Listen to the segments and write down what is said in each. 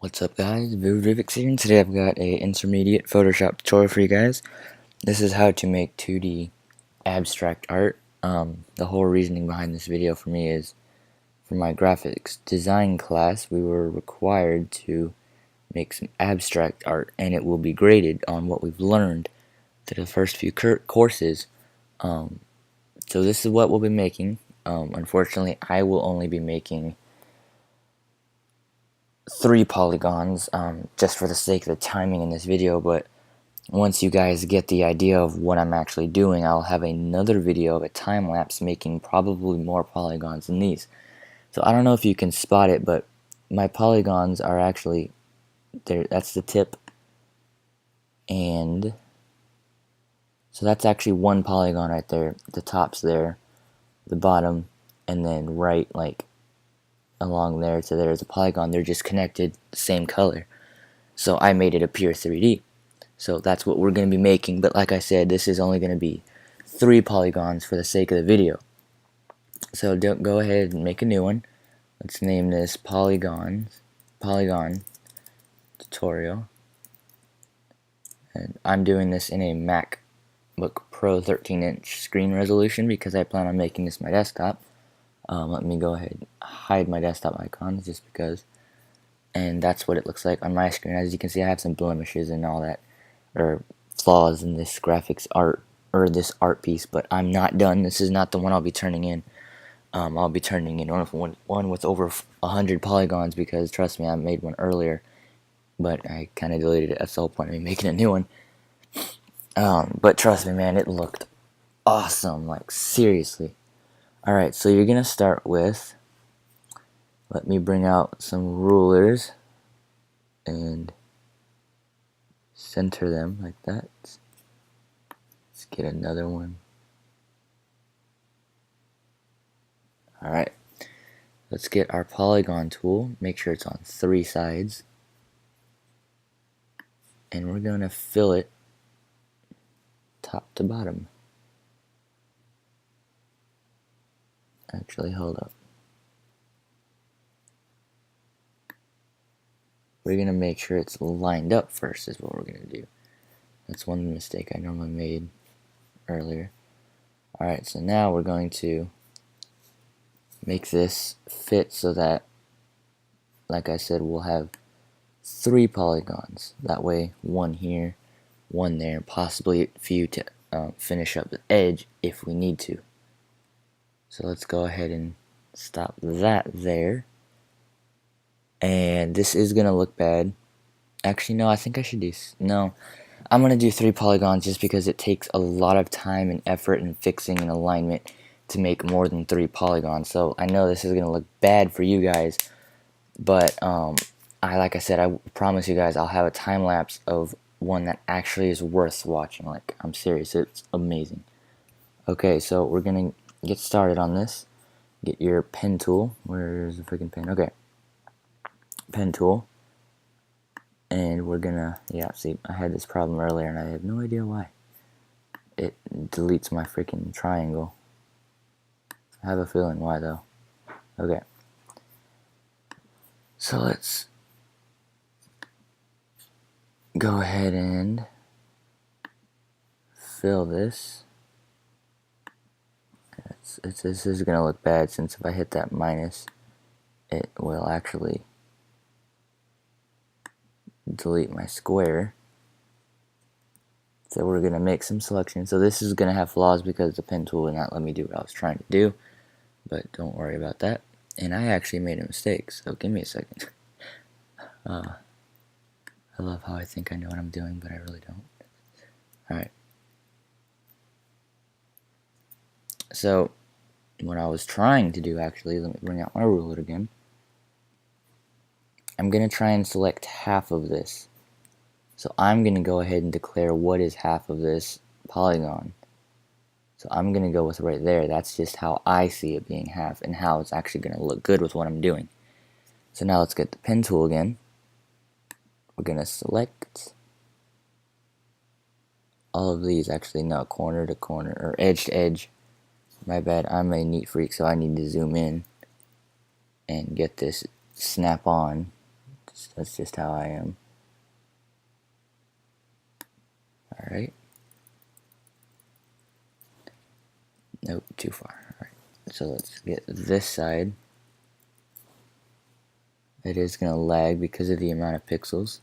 What's up guys, Vivix here, and today I've got a intermediate Photoshop tutorial for you guys. This is how to make 2D abstract art. The whole reasoning behind this video for me is, for my graphics design class, we were required to make some abstract art, and it will be graded on what we've learned through the first few courses. So this is what we'll be making. Unfortunately, I will only be making 3 polygons, just for the sake of the timing in this video, but once you guys get the idea of what I'm actually doing, I'll have another video of a time-lapse making probably more polygons than these. So I don't know if you can spot it, but my polygons are actually there. That's the tip, and so that's actually one polygon right there. The top's there, the bottom, and then right like along there to there is a polygon. They're just connected, same color. So I made it appear 3D. So that's what we're going to be making, but like I said, this is only going to be 3 polygons for the sake of the video. So don't go ahead and make a new one. Let's name this Polygon Tutorial. And I'm doing this in a MacBook Pro 13-inch screen resolution because I plan on making this my desktop. Let me go ahead and hide my desktop icons just because. And that's what it looks like on my screen. As you can see, I have some blemishes and all that, or flaws in this graphics art, or this art piece, but I'm not done. This is not the one I'll be turning in. I'll be turning in one with over 100 polygons because, trust me, I made one earlier, but I kind of deleted it. That's the whole point of me making a new one. But trust me, man, it looked awesome, like seriously. Alright, so you're gonna start with, let me bring out some rulers and center them like that. Let's get another one. Alright, let's get our polygon tool, make sure it's on 3 sides, and we're going to fill it top to bottom. Actually, hold up. We're going to make sure it's lined up first is what we're going to do. That's one mistake I normally made earlier. Alright, so now we're going to make this fit so that, like I said, we'll have 3 polygons. That way, one here, one there, possibly a few to finish up the edge if we need to. So let's go ahead and stop that there. And this is gonna look bad. Actually, no, I think I should do, no. I'm gonna do 3 polygons just because it takes a lot of time and effort and fixing and alignment to make more than 3 polygons. So I know this is gonna look bad for you guys, but like I said, I promise you guys I'll have a time lapse of one that actually is worth watching. Like, I'm serious, it's amazing. Okay, so we're gonna get started on this. Get your pen tool. Where's the freaking pen? Okay, pen tool. And we're gonna, yeah, see, I had this problem earlier and I have no idea why. It deletes my freaking triangle. I have a feeling why though. Okay. So let's go ahead and fill this. This is gonna look bad since if I hit that minus, it will actually delete my square. So we're gonna make some selections. So this is gonna have flaws because the pen tool will not let me do what I was trying to do, but don't worry about that. And I actually made a mistake, so give me a second. I love how I think I know what I'm doing, but I really don't. Alright. So what I was trying to do, actually, let me bring out my ruler again. I'm going to try and select half of this. So I'm going to go ahead and declare what is half of this polygon. So I'm going to go with right there. That's just how I see it being half and how it's actually going to look good with what I'm doing. So now let's get the pen tool again. We're going to select all of these, actually no, corner to corner, or edge to edge. My bad, I'm a neat freak, so I need to zoom in and get this snap on That's just how I am. Alright. Nope, too far. Alright. So let's get this side. It is going to lag because of the amount of pixels.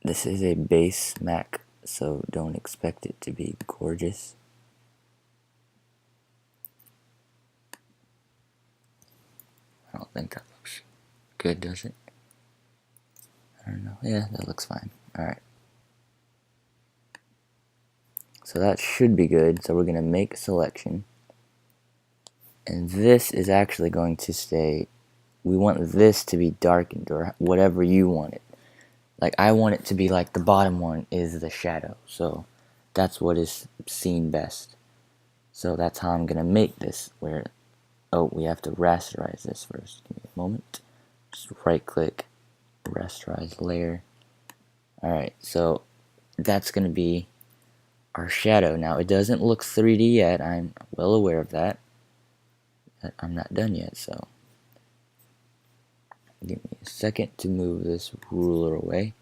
This is a base Mac, so don't expect it to be gorgeous. I don't think that looks good, does it? I don't know. Yeah, that looks fine. Alright. So that should be good. So we're going to make a selection. And this is actually going to stay. We want this to be darkened or whatever you want it. Like I want it to be like the bottom one is the shadow. So that's what is seen best. So that's how I'm going to make this. Where, oh, we have to rasterize this first. Give me a moment. Just right click, rasterize layer. Alright, so that's going to be our shadow. Now it doesn't look 3D yet. I'm well aware of that. I'm not done yet, so give me a second to move this ruler away.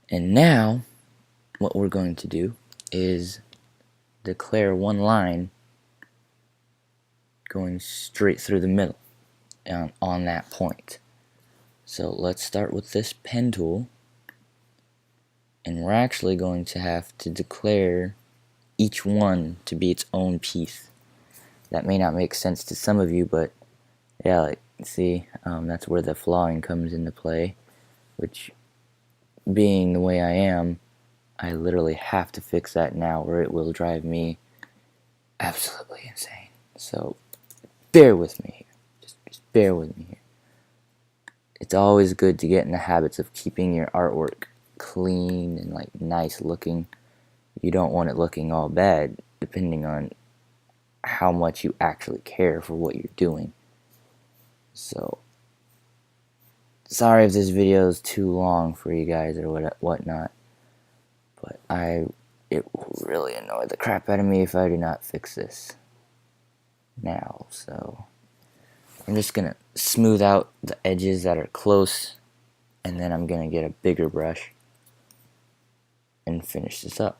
And now what we're going to do is declare one line going straight through the middle on that point. So let's start with this pen tool, and we're actually going to have to declare each one to be its own piece. That may not make sense to some of you, but yeah, like, see, that's where the flawing comes into play, which, being the way I am, I literally have to fix that now or it will drive me absolutely insane. So bear with me here. Just bear with me here. It's always good to get in the habits of keeping your artwork clean and like nice looking. You don't want it looking all bad, depending on how much you actually care for what you're doing. So sorry if this video is too long for you guys or whatnot, but it will really annoy the crap out of me if I do not fix this now. So I'm just gonna smooth out the edges that are close, and then I'm gonna get a bigger brush and finish this up.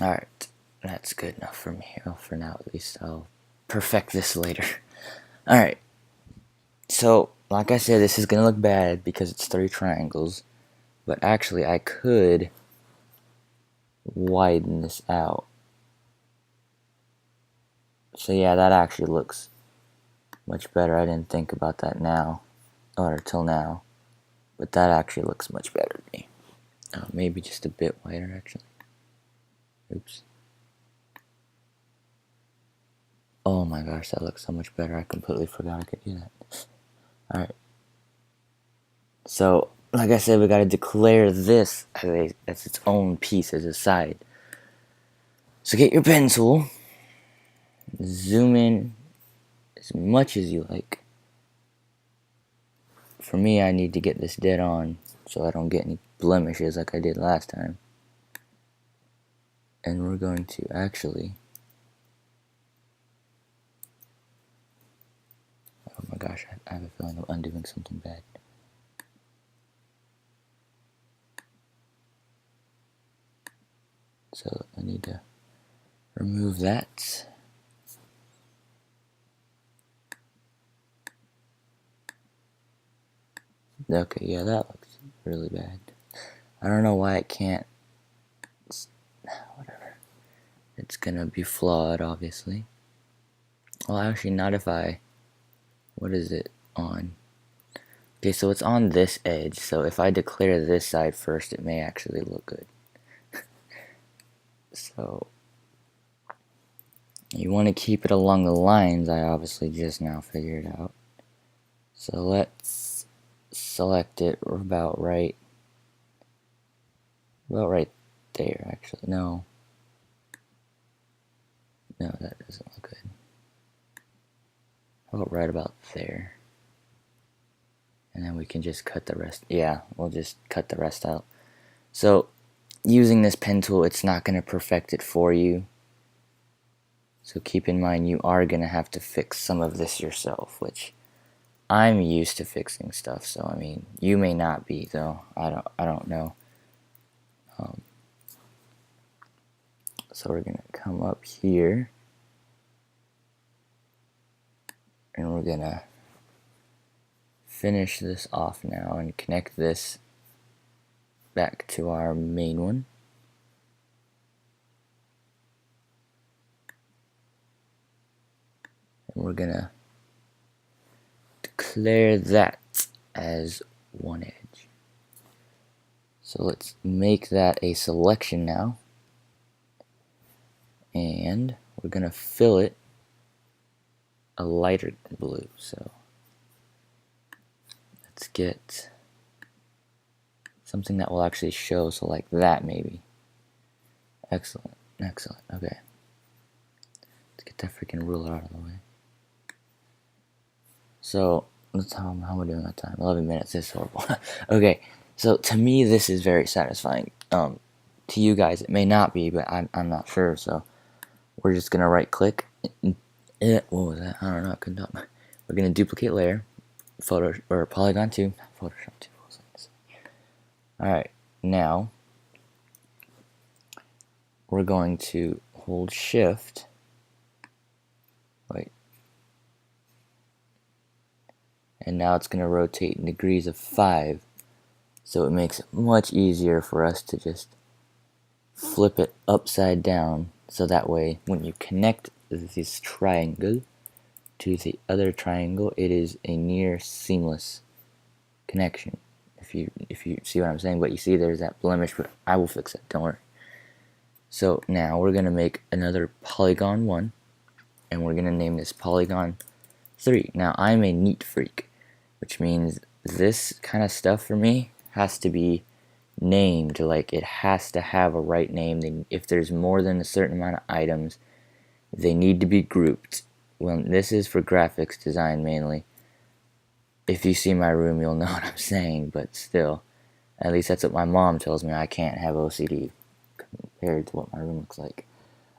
Alright, that's good enough for me. Well, for now at least. I'll perfect this later. Alright, so like I said, this is gonna look bad because it's 3 triangles, but actually I could widen this out. So yeah, that actually looks much better. I didn't think about that now, or till now, but that actually looks much better to me. Maybe just a bit wider actually. Oops. Oh my gosh, that looks so much better. I completely forgot I could do that. Alright. So, like I said, we gotta declare this as its own piece, as a side. So get your pen tool, zoom in as much as you like. For me, I need to get this dead on so I don't get any blemishes like I did last time. And we're going to actually... Oh my gosh, I have a feeling I'm undoing something bad. So I need to remove that. Okay, yeah, that looks really bad. I don't know why it can't... Whatever. It's gonna be flawed, obviously. Well, actually, not if I... What is it on? Okay, so it's on this edge, so if I declare this side first, it may actually look good. So, you want to keep it along the lines I obviously just now figured out. So let's select it about right there, actually. No, that doesn't look good. How about right about there? And then we can just cut the rest. Yeah, we'll just cut the rest out. So using this pen tool, it's not going to perfect it for you. So keep in mind you are going to have to fix some of this yourself, which I'm used to fixing stuff, so I mean, you may not be, though. I don't know. So we're going to come up here, and we're going to finish this off now and connect this back to our main one. And we're going to declare that as one edge. So let's make that a selection now. And we're going to fill it a lighter blue. So let's get something that will actually show. So like that maybe. Excellent. Excellent. Okay. Let's get that freaking ruler out of the way. So let's how am I doing that time? 11 minutes. This is horrible. Okay. So to me, this is very satisfying. To you guys, it may not be, but I'm not sure. So we're just gonna right click. What was that? I don't know. I couldn't talk. We're gonna duplicate layer, photo or Polygon 2, Photoshop 2. All right. Now we're going to hold Shift. Wait. And now it's gonna rotate in degrees of 5. So it makes it much easier for us to just flip it upside down, so that way when you connect this triangle to the other triangle, it is a near seamless connection. If you see what I'm saying, but you see there's that blemish, but I will fix it, don't worry. So now we're gonna make another polygon 1, and we're gonna name this polygon 3. Now I'm a neat freak, which means this kind of stuff for me has to be named. Like, it has to have a right name. If there's more than a certain amount of items, they need to be grouped. Well, this is for graphics design mainly. If you see my room, you'll know what I'm saying, but still, at least that's what my mom tells me. I can't have OCD compared to what my room looks like.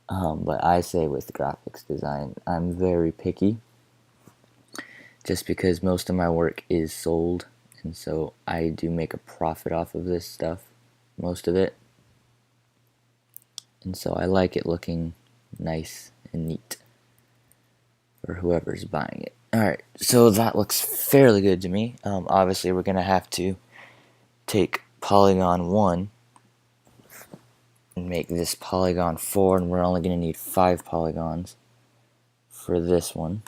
But I say with graphics design, I'm very picky, just because most of my work is sold. And so I do make a profit off of this stuff, most of it. And so I like it looking nice and neat for whoever's buying it. Alright, so that looks fairly good to me. Obviously we're going to have to take polygon 1 and make this polygon 4, and we're only going to need 5 polygons for this one.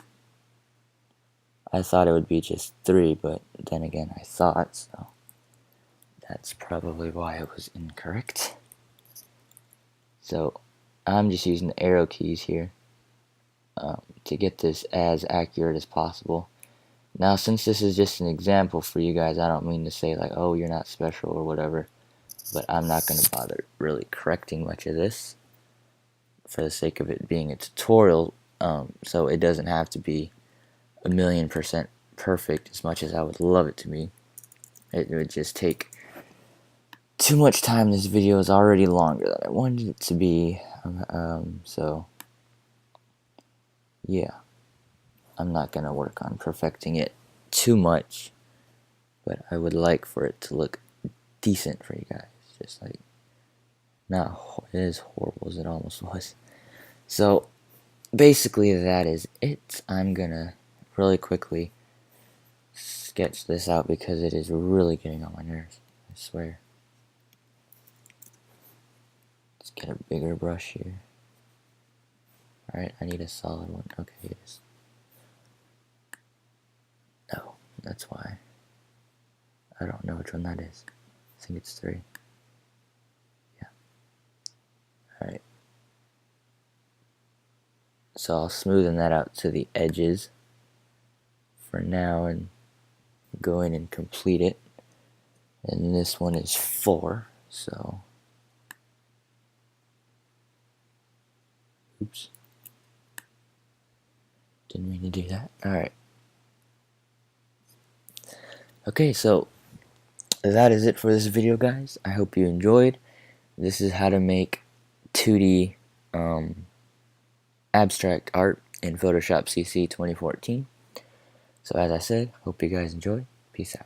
I thought it would be just 3, but then again I thought, so that's probably why it was incorrect. So I'm just using the arrow keys here to get this as accurate as possible. Now, since this is just an example for you guys, I don't mean to say like, oh, you're not special or whatever, but I'm not going to bother really correcting much of this for the sake of it being a tutorial, so it doesn't have to be 1,000,000% perfect as much as I would love it to be. It would just take too much time. This video is already longer than I wanted it to be, so yeah, I'm not gonna work on perfecting it too much, but I would like for it to look decent for you guys, just like not as horrible as it almost was. So basically that is it. I'm gonna really quickly sketch this out because it is really getting on my nerves, I swear. Let's get a bigger brush here. Alright, I need a solid one. Okay, it is. No, that's why. I don't know which one that is. I think it's 3. Yeah. Alright. So I'll smoothen that out to the edges for now and go in and complete it. And this one is 4, so oops. Didn't mean to do that. Alright. Okay, so that is it for this video, guys. I hope you enjoyed. this is how to make 2D abstract art in Photoshop CC 2014. So as I said, hope you guys enjoy. Peace out.